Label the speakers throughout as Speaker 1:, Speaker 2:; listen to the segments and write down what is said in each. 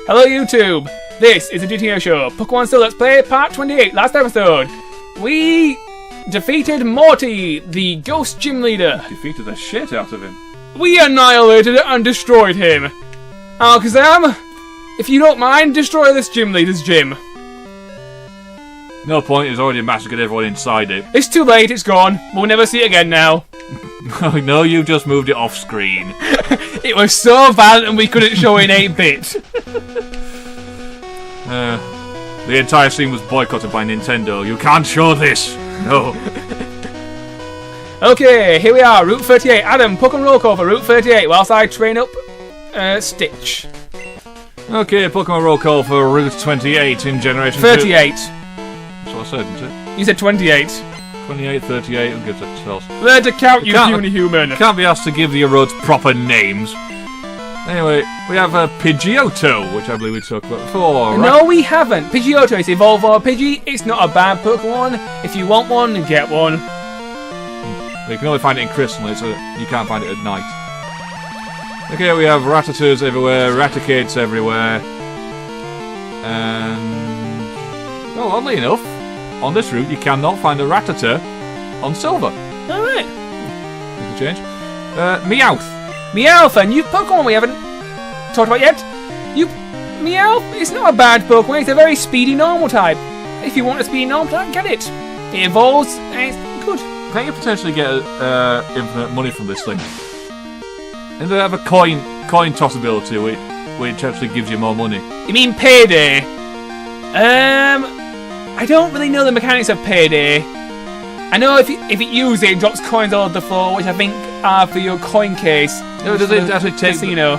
Speaker 1: Hello YouTube! This is the Dbtgamer Show, Pokemon Still Let's Play, Part 28, last episode. We defeated Morty, the Ghost Gym Leader.
Speaker 2: Defeated the shit out of him.
Speaker 1: We annihilated and destroyed him. Alakazam, if you don't mind, destroy this Gym Leader's gym.
Speaker 2: No point, he's already massacred everyone inside it.
Speaker 1: It's too late, it's gone. We'll never see it again now.
Speaker 2: No, you just moved it off screen.
Speaker 1: It was so violent and we couldn't show it in 8-bit.
Speaker 2: The entire scene was boycotted by Nintendo. You can't show this! No.
Speaker 1: Okay, here we are, Route 38. Adam, Pokemon roll call for Route 38 whilst I train up Stitch.
Speaker 2: Okay, Pokemon roll call for Route 28 in Generation
Speaker 1: 38.
Speaker 2: 2. That's what I said, isn't it?
Speaker 1: You said 28.
Speaker 2: 28, 38, who gives a toss?
Speaker 1: Learn to count, you puny-human.
Speaker 2: Can't be asked to give the roads proper names. Anyway, we have Pidgeotto, which I believe we talked about before, right?
Speaker 1: No, we haven't. Pidgeotto is evolved or Pidgey. It's not a bad Pokemon. If you want one, get one.
Speaker 2: Well, you can only find it in Crystal, so you can't find it at night. Okay, we have Rattatas everywhere, Raticates everywhere. And... well, oddly enough, on this route you cannot find a Rattata on Silver.
Speaker 1: Alright.
Speaker 2: Make a change. Meowth.
Speaker 1: Meowth, a new Pokemon we haven't talked about yet. Meowth is not a bad Pokemon. It's a very speedy normal type. If you want a speedy normal type, get it. It evolves and it's good.
Speaker 2: Can't you potentially get infinite money from this thing? And they have a coin toss ability which actually gives you more money.
Speaker 1: You mean Payday? I don't really know the mechanics of Payday. I know if you use it, it drops coins all over the floor, which I think are for your coin case.
Speaker 2: No, does it actually take
Speaker 1: casino?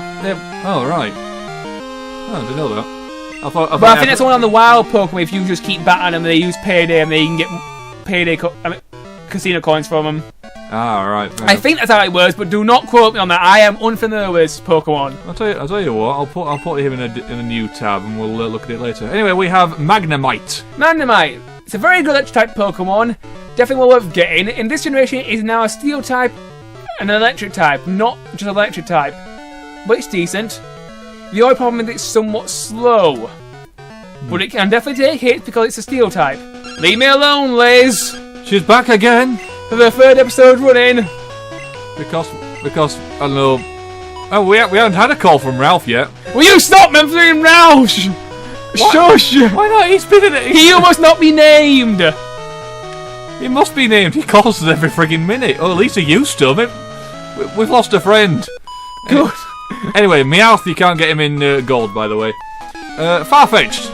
Speaker 2: Oh, right. Oh, I didn't know that. I
Speaker 1: think that's one on the wild Pokemon. If you just keep battling them, they use Payday and they can get Payday casino coins from them.
Speaker 2: Ah, right.
Speaker 1: I think that's how it works, but do not quote me on that. I am unfamiliar with this Pokemon.
Speaker 2: I'll tell you what. I'll put him in a new tab, and we'll look at it later. Anyway, we have Magnemite.
Speaker 1: Magnemite. It's a very good electric type Pokemon. Definitely well worth getting. In this generation, it is now a Steel type and an Electric type, not just Electric type. But it's decent. The only problem is it's somewhat slow, but it can definitely take hits because it's a Steel type. Leave me alone, Liz.
Speaker 2: She's back again.
Speaker 1: For the third episode running.
Speaker 2: Because I don't know. Oh, we haven't had a call from Ralph yet.
Speaker 1: Will you stop mentioning Ralph? Shush!
Speaker 2: Why not? He's been in it.
Speaker 1: He must not be named.
Speaker 2: He must be named. He calls us every frigging minute. Or at least he used to. We've lost a friend.
Speaker 1: Good.
Speaker 2: Anyway, Meowth, you can't get him in gold, by the way. Farfetch'd.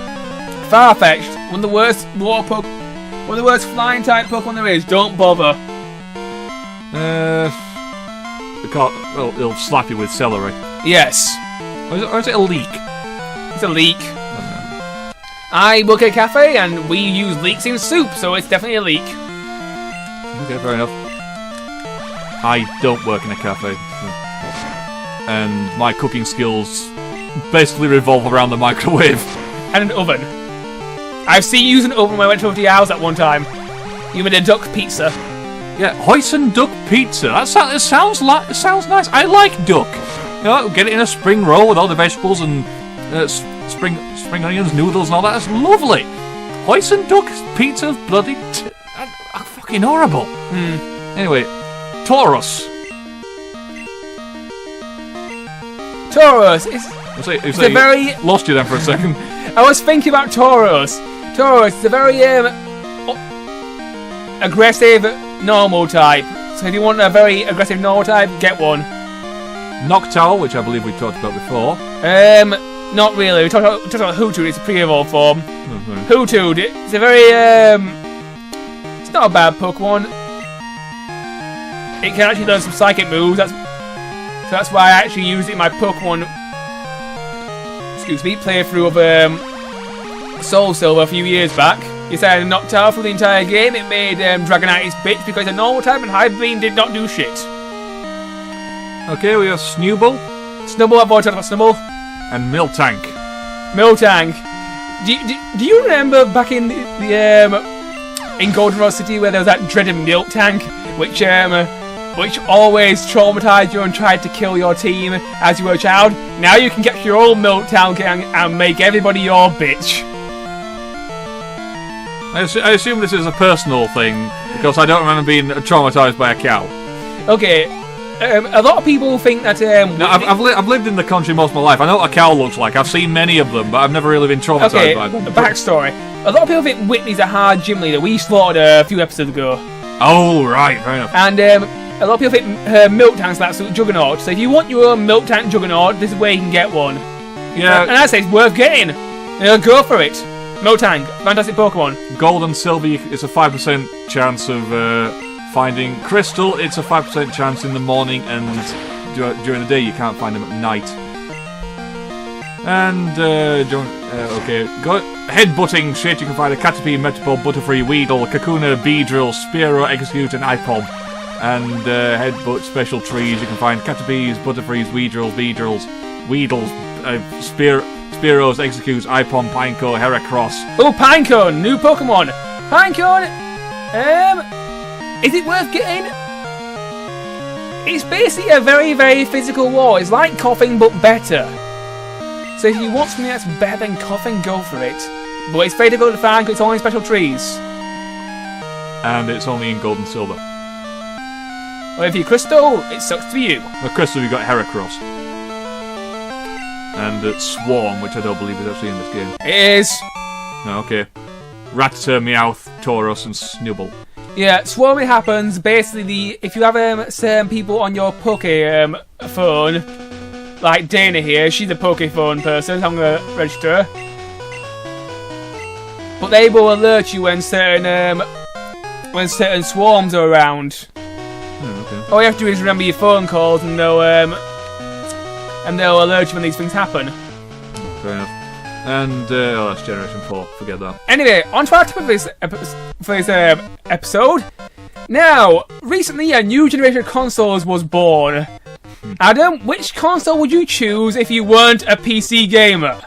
Speaker 1: Farfetch'd. One of the worst water Pokemon. One of the worst flying type Pokemon there is. Don't bother.
Speaker 2: Well, it'll slap you with celery.
Speaker 1: Yes.
Speaker 2: Or is it a leek?
Speaker 1: It's a leek. I work at a cafe and we use leeks in soup, so it's definitely a leek.
Speaker 2: Okay, fair enough. I don't work in a cafe. And my cooking skills basically revolve around the microwave.
Speaker 1: And an oven. I've seen you use an oven when I went over to your house at one time. You made a duck pizza.
Speaker 2: Yeah, hoisin duck pizza. That sounds nice. I like duck. You know, get it in a spring roll with all the vegetables and spring onions, noodles, and all that. That's lovely. Hoisin duck pizza, bloody fucking horrible. Anyway, Taurus.
Speaker 1: Tauros.
Speaker 2: It's
Speaker 1: a very
Speaker 2: lost you then for a second.
Speaker 1: I was thinking about Tauros. Tauros is a very aggressive normal type. So if you want a very aggressive normal type, get one.
Speaker 2: Noctowl, which I believe we talked about before.
Speaker 1: Not really. We talked about Hoothoot. It's a pre-evolved form.
Speaker 2: Mm-hmm.
Speaker 1: Hoothoot. It's a very it's not a bad Pokemon. It can actually learn some psychic moves. That's why I actually used it in my Pokemon. Playthrough of Soul Silver a few years back. Yes, I had a Noctowl for the entire game. It made Dragonite its bitch because it's a normal type and Hyper Beam did not do shit.
Speaker 2: Okay, we have Snubbull.
Speaker 1: Snubbull, I've already talked about Snubbull.
Speaker 2: And Miltank.
Speaker 1: Miltank. Do you remember back in in Goldenrod City where there was that dreaded Miltank, which which always traumatized you and tried to kill your team as you were a child, now you can get your old Milktown gang and make everybody your bitch.
Speaker 2: I assume this is a personal thing, because I don't remember being traumatized by a cow.
Speaker 1: Okay, a lot of people think that...
Speaker 2: No, I've lived in the country most of my life. I know what a cow looks like. I've seen many of them, but I've never really been traumatized by them.
Speaker 1: Backstory. A lot of people think Whitney's a hard gym leader. We slaughtered her a few episodes ago.
Speaker 2: Oh, right, fair enough.
Speaker 1: And a lot of people think her milk tank's an absolute juggernaut. So if you want your own milk tank juggernaut, this is where you can get one.
Speaker 2: Yeah.
Speaker 1: And I say it's worth getting. Go for it. Milk tank, fantastic Pokemon.
Speaker 2: Gold and silver is a 5% chance of finding. Crystal, it's a 5% chance in the morning, and during the day you can't find them at night. And, okay, headbutting shit, you can find a Caterpie, Metapod, Butterfree, Weedle, Kakuna, Beedrill, Spearow, Execute, and Ipom. And headbutt special trees, you can find Caterpies, Butterfrees, Weedrills, Weedles, Spearows, Executes, Ipom, Pineco, Heracross.
Speaker 1: Oh, Pinecone, new Pokemon. Pinecone, is it worth getting? It's basically a very, very physical war. It's like coughing, but better. So if you want something that's better than coughing, go for it. But it's very difficult to find because it's only special trees.
Speaker 2: And it's only in gold and silver.
Speaker 1: Or if you're Crystal, it sucks for you.
Speaker 2: With Crystal, you've got Heracross. And Swarm, which I don't believe is actually in this game.
Speaker 1: It is.
Speaker 2: Oh, okay. Rattata, Meowth, Tauros, and Snubbull.
Speaker 1: Yeah, Swarming happens basically if you have certain people on your phone, like Dana here, she's a Pokephone person, so I'm gonna register her. But they will alert you when certain swarms are around.
Speaker 2: Oh, okay.
Speaker 1: All you have to do is remember your phone calls, and they'll alert you when these things happen.
Speaker 2: Fair enough. And that's Generation 4. Forget that.
Speaker 1: Anyway, on to our topic for this episode. Now, recently a new generation of consoles was born. Adam, which console would you choose if you weren't a PC gamer?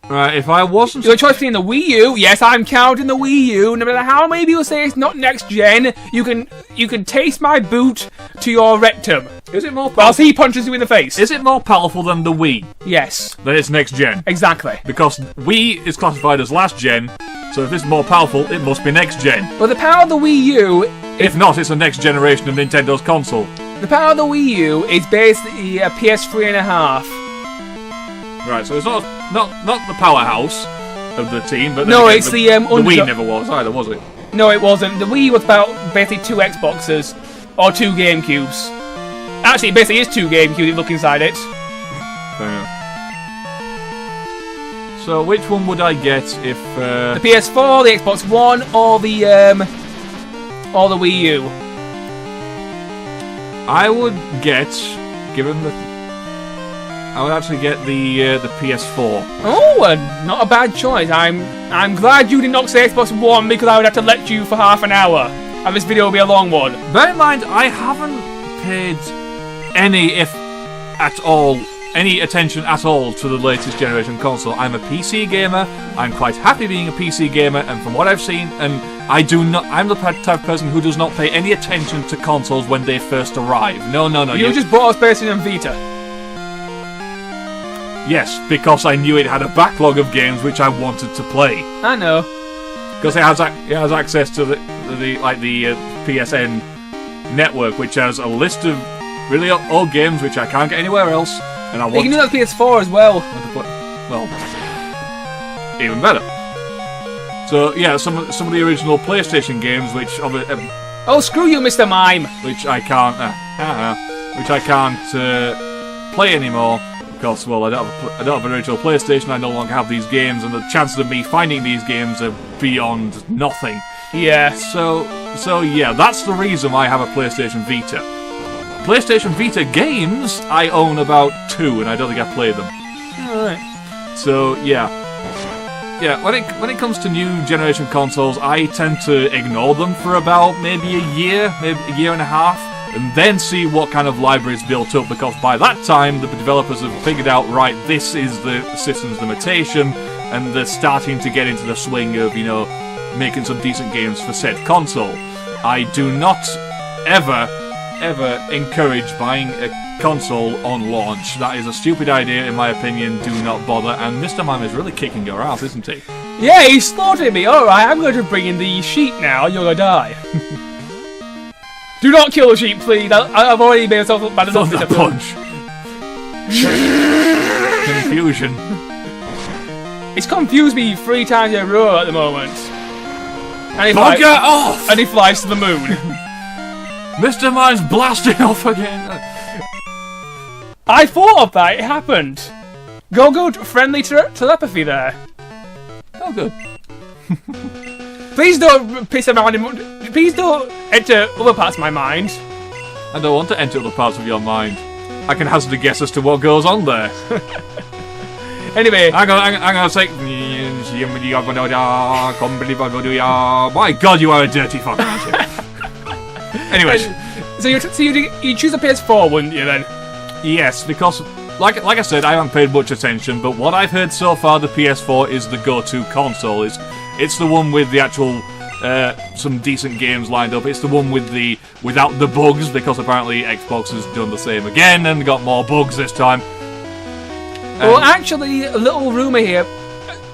Speaker 2: Right, if I wasn't...
Speaker 1: Your choice between the Wii U, yes, I'm counting the Wii U, no matter how many people say it's not next gen, you can taste my boot to your rectum.
Speaker 2: Is it more powerful?
Speaker 1: Whilst he punches you in the face.
Speaker 2: Is it more powerful than the Wii?
Speaker 1: Yes.
Speaker 2: Then it's next gen.
Speaker 1: Exactly.
Speaker 2: Because Wii is classified as last gen, so if this is more powerful, it must be next gen.
Speaker 1: But the power of the Wii U...
Speaker 2: If not, it's the next generation of Nintendo's console.
Speaker 1: The power of the Wii U is basically a PS3 and a half.
Speaker 2: Right, so it's not the powerhouse of the team, but
Speaker 1: no,
Speaker 2: again,
Speaker 1: it's
Speaker 2: the Wii never was either, was it?
Speaker 1: No, it wasn't. The Wii was about basically 2 Xboxes or 2 GameCubes. Actually, it basically is 2 GameCubes if you look inside it.
Speaker 2: Fair enough. So, which one would I get if
Speaker 1: the PS4, the Xbox One, or the Wii U?
Speaker 2: I would get, given the. I would actually get the PS4.
Speaker 1: Oh, not a bad choice. I'm glad you did not say Xbox One because I would have to lecture you for half an hour, and this video will be a long one.
Speaker 2: Bear in mind, I haven't paid any attention at all to the latest generation console. I'm a PC gamer. I'm quite happy being a PC gamer, and from what I've seen, and I'm the type of person who does not pay any attention to consoles when they first arrive. No.
Speaker 1: You just bought a PlayStation Vita.
Speaker 2: Yes, because I knew it had a backlog of games which I wanted to play.
Speaker 1: I know.
Speaker 2: Because it has access to the PSN network, which has a list of really old games which I can't get anywhere else, and I want.
Speaker 1: You can do that with PS4 as well.
Speaker 2: Well, even better. So yeah, some of the original PlayStation games, which
Speaker 1: oh, screw you, Mr. Mime.
Speaker 2: Which I can't play anymore. Because, well, I don't have an original PlayStation, I no longer have these games, and the chances of me finding these games are beyond nothing.
Speaker 1: Yeah.
Speaker 2: So yeah, that's the reason I have a PlayStation Vita. PlayStation Vita games, I own about 2, and I don't think I've played them.
Speaker 1: Alright.
Speaker 2: So, yeah. Yeah, when it comes to new generation consoles, I tend to ignore them for about maybe a year and a half, and then see what kind of libraries built up, because by that time the developers have figured out, right, this is the system's limitation, and they're starting to get into the swing of, making some decent games for said console. I do not ever ever encourage buying a console on launch. That is a stupid idea, in my opinion. Do not bother. And Mr. Mime is really kicking your ass, isn't he?
Speaker 1: Yeah, he's slaughtering me. Alright, I'm going to bring in the sheep now. You're going to die. Do not kill the sheep, please. I've already made myself look bad enough.
Speaker 2: Thunder punch. Confusion.
Speaker 1: It's confused me 3 times in a row at the moment. And he
Speaker 2: Bugger off!
Speaker 1: And he flies to the moon.
Speaker 2: Mr. Mime's blasting off again.
Speaker 1: I thought of that. It happened. Good. Friendly telepathy there.
Speaker 2: Oh, good.
Speaker 1: Please don't piss around in... Please don't enter other parts of my mind.
Speaker 2: I don't want to enter other parts of your mind. I can hazard a guess as to what goes on there.
Speaker 1: Anyway.
Speaker 2: I'm gonna say... My God, you are a dirty fucker, aren't you? Anyways.
Speaker 1: So you choose a PS4, wouldn't you, then?
Speaker 2: Yes, because... Like I said, I haven't paid much attention, but what I've heard so far, the PS4 is the go-to console. It's the one with the actual... some decent games lined up. It's the one without the bugs, because apparently Xbox has done the same again and got more bugs this time.
Speaker 1: Well, actually, a little rumour here.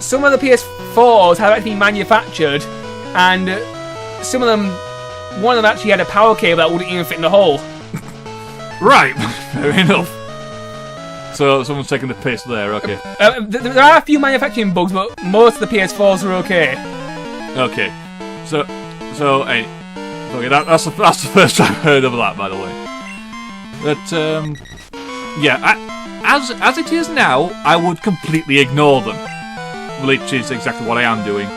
Speaker 1: Some of the PS4s have actually been manufactured, and some of them, one of them actually had a power cable that wouldn't even fit in the hole.
Speaker 2: Right, fair enough. So someone's taking the piss there, okay.
Speaker 1: There are a few manufacturing bugs, but most of the PS4s are okay.
Speaker 2: Okay. So, hey, okay, that's the first I've heard of that, by the way. But yeah, as it is now, I would completely ignore them, which is exactly what I am doing.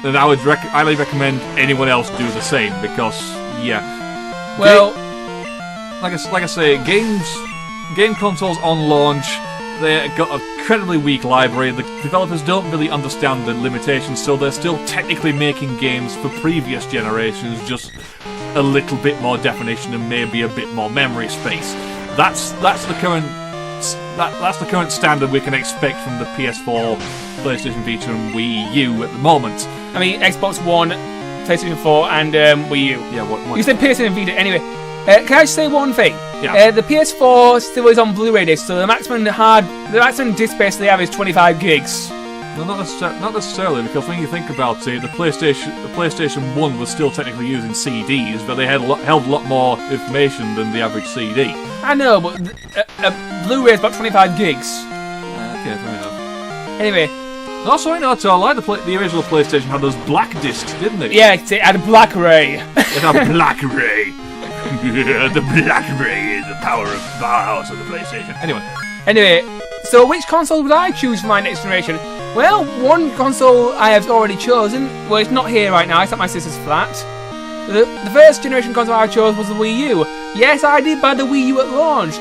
Speaker 2: And I would highly recommend anyone else do the same, because yeah.
Speaker 1: Well,
Speaker 2: like I say, game consoles on launch, they've got an incredibly weak library. The developers don't really understand the limitations, so they're still technically making games for previous generations, just a little bit more definition and maybe a bit more memory space. That's the current standard we can expect from the PS4, PlayStation Vita, and Wii U at the moment.
Speaker 1: I mean, Xbox One, PlayStation 4, and Wii U.
Speaker 2: Yeah, what?
Speaker 1: You said PlayStation Vita. Anyway, can I just say one thing?
Speaker 2: Yeah.
Speaker 1: The PS4 still is on Blu-ray disc, so the maximum disc space they have is 25 gigs.
Speaker 2: No, not necessarily, because when you think about it, the PlayStation 1 was still technically using CDs, but they held a lot more information than the average CD.
Speaker 1: I know, but Blu-ray is about 25 gigs.
Speaker 2: Okay, fair enough.
Speaker 1: Anyway.
Speaker 2: Also, I know, I lied. The original PlayStation had those black discs, didn't it?
Speaker 1: Yeah, it had a black ray.
Speaker 2: It had a black ray. The black ray is the powerhouse of the PlayStation.
Speaker 1: Anyway, so which console would I choose for my next generation? Well, one console I have already chosen. Well, it's not here right now. It's at my sister's flat. The first generation console I chose was the Wii U. Yes, I did buy the Wii U at launch.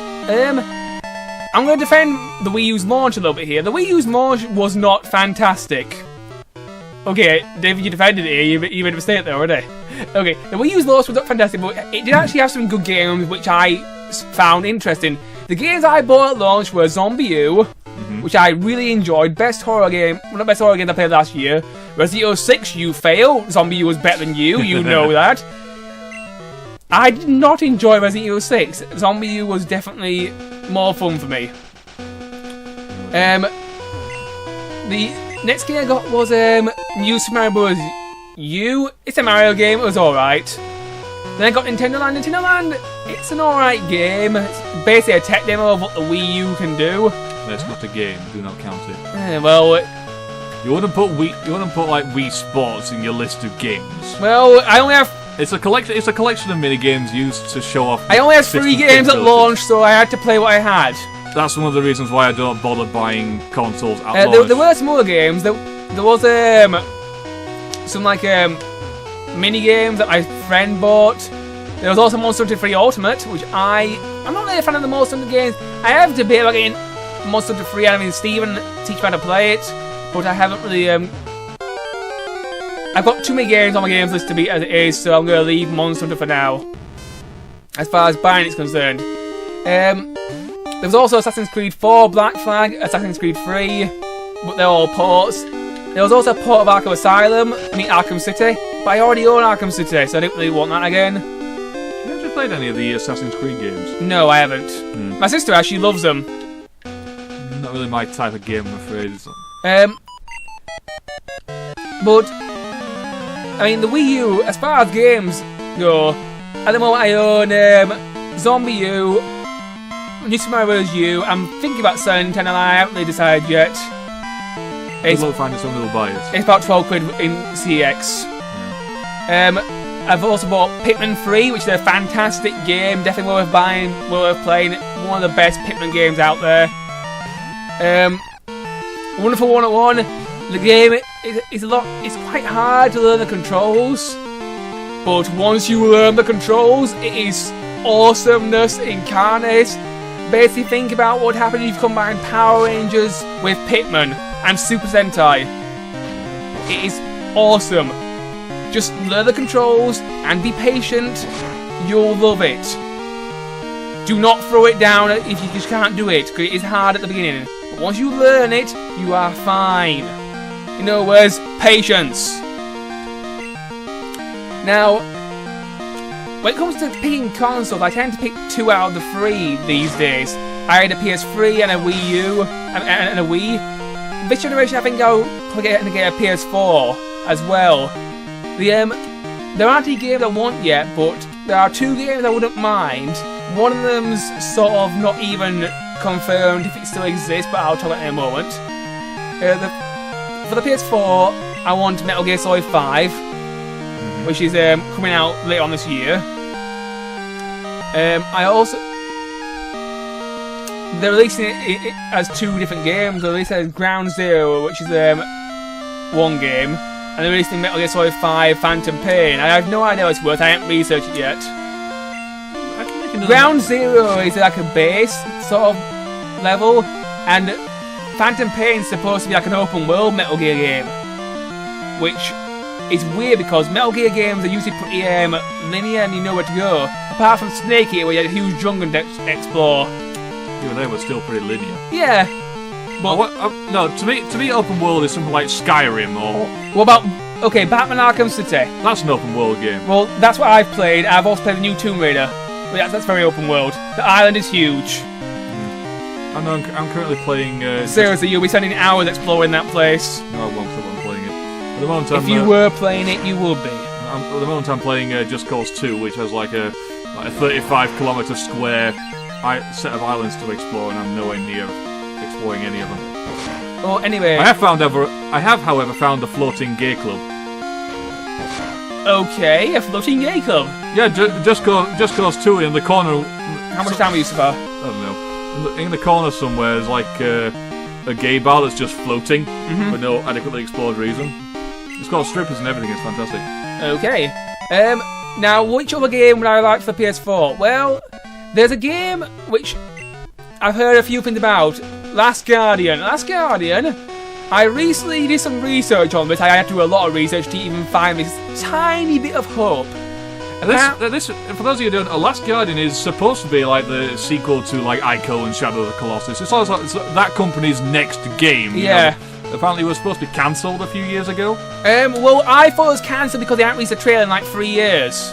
Speaker 1: I'm going to defend the Wii U's launch a little bit here. The Wii U's launch was not fantastic. Okay, David, you defended it here. You made a mistake there already. Okay, the Wii U's launch was not fantastic, but it did actually have some good games which I found interesting. The games I bought at launch were Zombie U, which I really enjoyed. Best horror game, one of the best horror games I played last year. Resident Evil 6, you fail. Zombie U was better than you, you know that. I did not enjoy Resident Evil 6. Zombie U was definitely more fun for me. The next game I got was New Super Mario Bros. U. It's a Mario game, it was alright. Then I got Nintendo Land. Nintendo Land, it's an alright game. It's basically a tech demo of what the Wii U can do.
Speaker 2: That's not a game, do not count it.
Speaker 1: Well...
Speaker 2: You wouldn't put like Wii Sports in your list of games.
Speaker 1: Well, I only have...
Speaker 2: It's a collection of mini games used to show off.
Speaker 1: I only had 3 games at launch, so I had to play what I had.
Speaker 2: That's one of the reasons why I don't bother buying consoles at launch.
Speaker 1: There were some other games. There was some like mini games that my friend bought. There was also Monster Hunter 3 Ultimate, which I'm not really a fan of the Monster Hunter games. I have debated about getting Monster Hunter 3 and having Steven teach me how to play it, but I haven't really. I've got too many games on my games list to beat as it is, so I'm going to leave Monster Hunter for now. As far as buying it's concerned. There was also Assassin's Creed 4 Black Flag, Assassin's Creed 3, but they're all ports. There was also a port of Arkham Asylum, Arkham City, but I already own Arkham City, so I didn't really want that again.
Speaker 2: You actually played any of the Assassin's Creed games?
Speaker 1: No, I haven't. My sister actually loves them.
Speaker 2: Not really my type of game, I'm afraid.
Speaker 1: But I mean, the Wii U, as far as games go, at the moment I own Zombie U, New Super Mario Bros. U. I'm thinking about selling Nintendo, and I haven't really decided yet.
Speaker 2: It's find its own little buyers.
Speaker 1: It's about 12 quid in CX. I've also bought Pikmin 3, which is a fantastic game, definitely worth buying, worth playing. One of the best Pikmin games out there. Wonderful 101. The game is it's quite hard to learn the controls, but once you learn the controls, it is awesomeness incarnate. Basically, think about what happened if you combine Power Rangers with Pikmin and Super Sentai. It is awesome. Just learn the controls and be patient. You'll love it. Do not throw it down if you just can't do it, because it is hard at the beginning. But once you learn it, you are fine. In other words, patience. Now, when it comes to picking consoles, I tend to pick 2 out of the 3 these days. I had a PS3 and a Wii U and a Wii. This generation, I think I'll probably get a PS4 as well. There aren't any games I want yet, but there are 2 games I wouldn't mind. One of them's sort of not even confirmed if it still exists, but I'll talk about it in a moment. For the PS4, I want Metal Gear Solid 5, which is coming out later on this year. They're releasing it as 2 different games. They're releasing it as Ground Zero, which is one game, and they're releasing Metal Gear Solid 5 Phantom Pain. I have no idea what it's worth, I haven't researched it yet. Ground Zero is like a base sort of level, and Phantom Pain is supposed to be like an open world Metal Gear game, which is weird because Metal Gear games are usually pretty linear and you know where to go. Apart from Snake Eater, where you had a huge jungle to explore.
Speaker 2: Even they were still pretty linear.
Speaker 1: Yeah. But
Speaker 2: no, to me, open world is something like Skyrim or.
Speaker 1: What about Batman Arkham City?
Speaker 2: That's an open world game.
Speaker 1: Well, that's what I've played. I've also played the new Tomb Raider. But that's very open world. The island is huge.
Speaker 2: I know I'm currently playing.
Speaker 1: Seriously, you'll be spending hours exploring that place.
Speaker 2: No, I won't. I'm playing it. At the moment,
Speaker 1: if you were playing it, you would be.
Speaker 2: At the moment, I'm playing Just Cause 2, which has like a 35-kilometer square set of islands to explore, and I'm nowhere near exploring any of them.
Speaker 1: Well, anyway,
Speaker 2: I have, however, found a floating gay club.
Speaker 1: Okay, a floating gay club.
Speaker 2: Yeah, Just Cause 2 in the corner.
Speaker 1: How much time are you so far?
Speaker 2: I don't know. In the corner somewhere is like a gay bar that's just floating for no adequately explored reason. It's got strippers and everything. It's fantastic.
Speaker 1: Okay. Now, which other game would I like for the PS4? Well, there's a game which I've heard a few things about. Last Guardian. I recently did some research on this. I had to do a lot of research to even find this tiny bit of hope.
Speaker 2: This, for those of you who don't know, Last Guardian is supposed to be like the sequel to like Ico and Shadow of the Colossus. It's also that company's next game.
Speaker 1: Yeah.
Speaker 2: Apparently it was supposed to be cancelled a few years ago.
Speaker 1: Well, I thought it was cancelled because they hadn't released a trailer in like 3 years.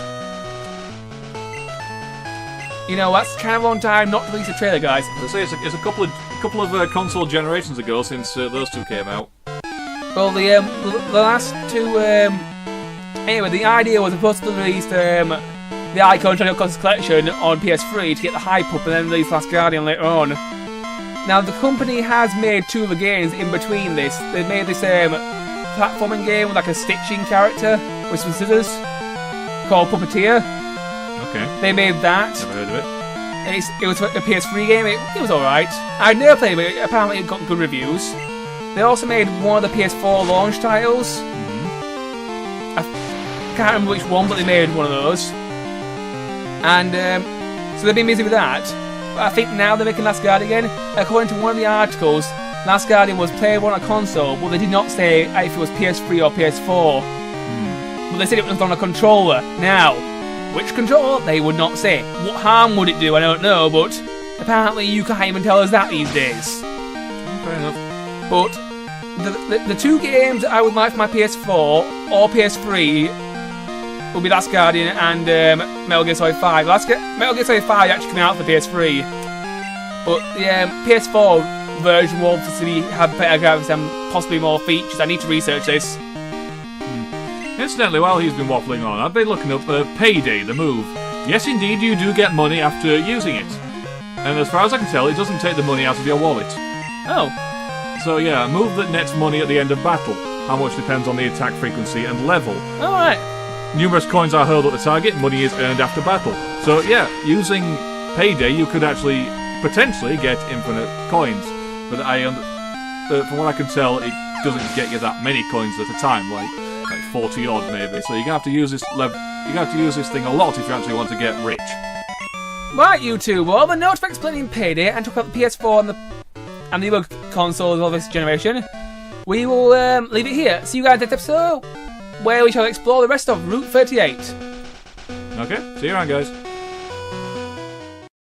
Speaker 1: You know, that's kind of a long time not to release a trailer, guys.
Speaker 2: I say it's a couple of console generations ago since those 2 came out.
Speaker 1: Well, the last 2. Anyway, the idea was supposed to release the Icon Shadow Colossus Collection on PS3 to get the hype up, and then release Last Guardian later on. Now, the company has made 2 of the games in between this. They made this platforming game with like a stitching character with some scissors called Puppeteer.
Speaker 2: Okay.
Speaker 1: They made that.
Speaker 2: Never heard of it.
Speaker 1: And it was a PS3 game. It was alright. I'd never played it, but apparently it got good reviews. They also made one of the PS4 launch titles. I can't remember which one, but they made one of those. And so they've been busy with that. But I think now they're making Last Guardian again. According to one of the articles, Last Guardian was playable on a console, but they did not say if it was PS3 or PS4. But they said it was on a controller. Now, which controller? They would not say. What harm would it do? I don't know, but apparently you can't even tell us that these days.
Speaker 2: Fair enough.
Speaker 1: But the 2 games I would like for my PS4 or PS3 will be Last Guardian and Metal Gear Solid 5. Metal Gear Solid 5 actually coming out for PS3, but the PS4 version will obviously have better graphics and possibly more features. I need to research this.
Speaker 2: Incidentally, while he's been waffling on, I've been looking up Payday, the move. Yes, indeed, you do get money after using it. And as far as I can tell, it doesn't take the money out of your wallet.
Speaker 1: Oh.
Speaker 2: So yeah, a move that nets money at the end of battle. How much depends on the attack frequency and level.
Speaker 1: Alright.
Speaker 2: Numerous coins are hurled at the target, money is earned after battle. So yeah, using Payday, you could actually potentially get infinite coins. But from what I can tell, it doesn't get you that many coins at a time, like 40 odd maybe. So you're gonna have to use this thing a lot if you actually want to get rich.
Speaker 1: Right, you two. Well, the note for explaining Payday and talk about the PS4 and the other consoles of this generation, we will leave it here. See you guys next episode, where we shall explore the rest of Route 38.
Speaker 2: Okay, see you around, guys.